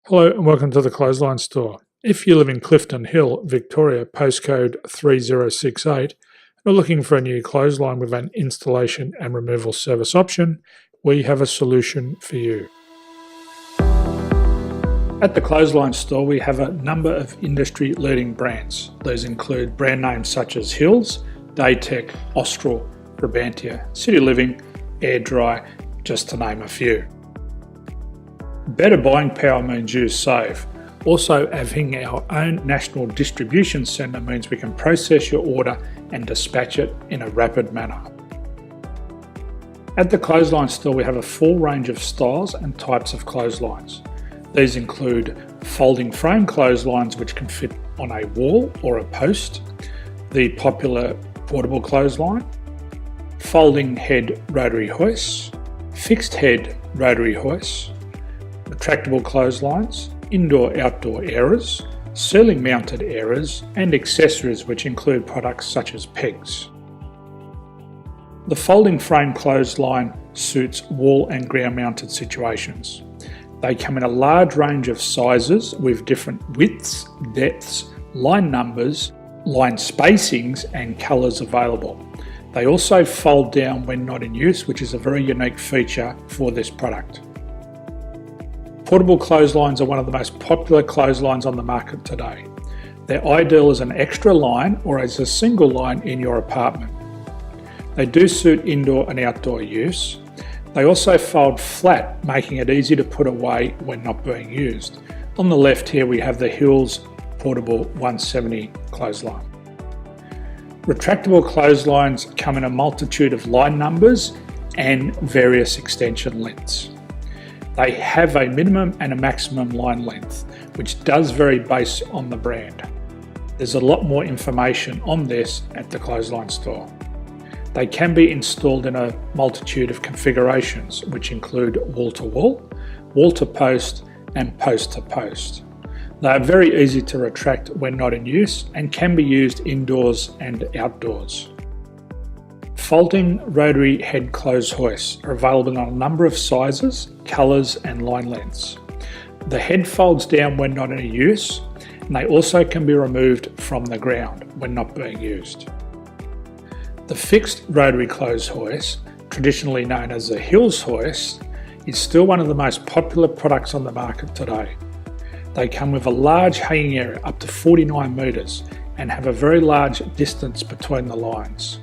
Hello and welcome to the Clothesline Store. If you live in Clifton Hill, Victoria, postcode 3068, and are looking for a new clothesline with an installation and removal service option, we have a solution for you. At the Clothesline Store, we have a number of industry-leading brands. These include brand names such as Hills, Daytech, Austral, Brabantia, City Living, Air Dry, just to name a few. Better buying power means you save. Also, having our own national distribution centre means we can process your order and dispatch it in a rapid manner. At the Clothesline Store, we have a full range of styles and types of clotheslines. These include folding frame clotheslines which can fit on a wall or a post, the popular portable clothesline, folding head rotary hoists, fixed head rotary hoists, retractable clotheslines, indoor-outdoor airers, ceiling mounted airers, and accessories which include products such as pegs. The folding frame clothesline suits wall and ground mounted situations. They come in a large range of sizes with different widths, depths, line numbers, line spacings and colours available. They also fold down when not in use, which is a very unique feature for this product. Portable clotheslines are one of the most popular clotheslines on the market today. They're ideal as an extra line or as a single line in your apartment. They do suit indoor and outdoor use. They also fold flat, making it easy to put away when not being used. On the left here we have the Hills Portable 170 clothesline. Retractable clotheslines come in a multitude of line numbers and various extension lengths. They have a minimum and a maximum line length, which does vary based on the brand. There's a lot more information on this at the Clothesline Store. They can be installed in a multitude of configurations, which include wall-to-wall, wall-to-post, and post-to-post. They are very easy to retract when not in use and can be used indoors and outdoors. Folding rotary head clothes hoists are available in a number of sizes, colours and line lengths. The head folds down when not in use, and they also can be removed from the ground when not being used. The fixed rotary clothes hoist, traditionally known as the Hills hoist, is still one of the most popular products on the market today. They come with a large hanging area up to 49 metres and have a very large distance between the lines.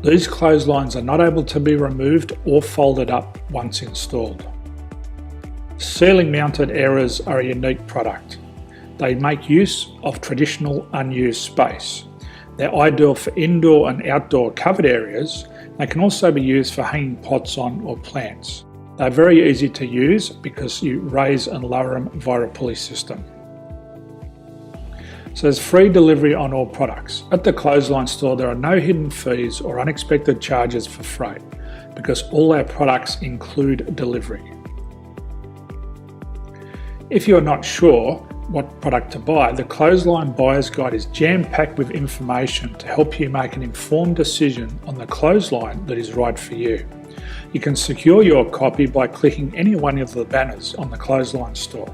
These clotheslines are not able to be removed or folded up once installed. Ceiling mounted airers are a unique product. They make use of traditional unused space. They're ideal for indoor and outdoor covered areas. They can also be used for hanging pots on or plants. They're very easy to use because you raise and lower them via a pulley system. So there's free delivery on all products. At the Clothesline Store, there are no hidden fees or unexpected charges for freight because all our products include delivery. If you're not sure what product to buy, the Clothesline Buyer's Guide is jam-packed with information to help you make an informed decision on the clothesline that is right for you. You can secure your copy by clicking any one of the banners on the Clothesline Store.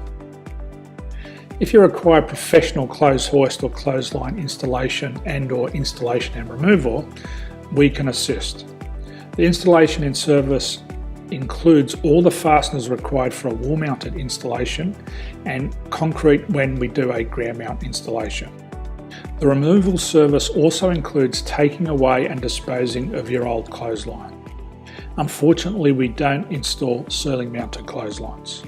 If you require professional clothes hoist or clothesline installation and/or installation and removal, we can assist. The installation and service includes all the fasteners required for a wall-mounted installation and concrete when we do a ground mount installation. The removal service also includes taking away and disposing of your old clothesline. Unfortunately, we don't install ceiling mounted clotheslines.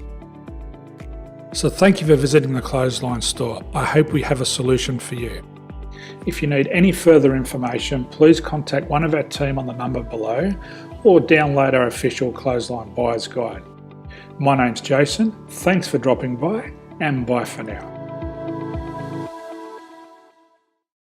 So thank you for visiting the Clothesline Store. I hope we have a solution for you. If you need any further information, please contact one of our team on the number below or download our official Clothesline Buyer's Guide. My name's Jason, thanks for dropping by and bye for now.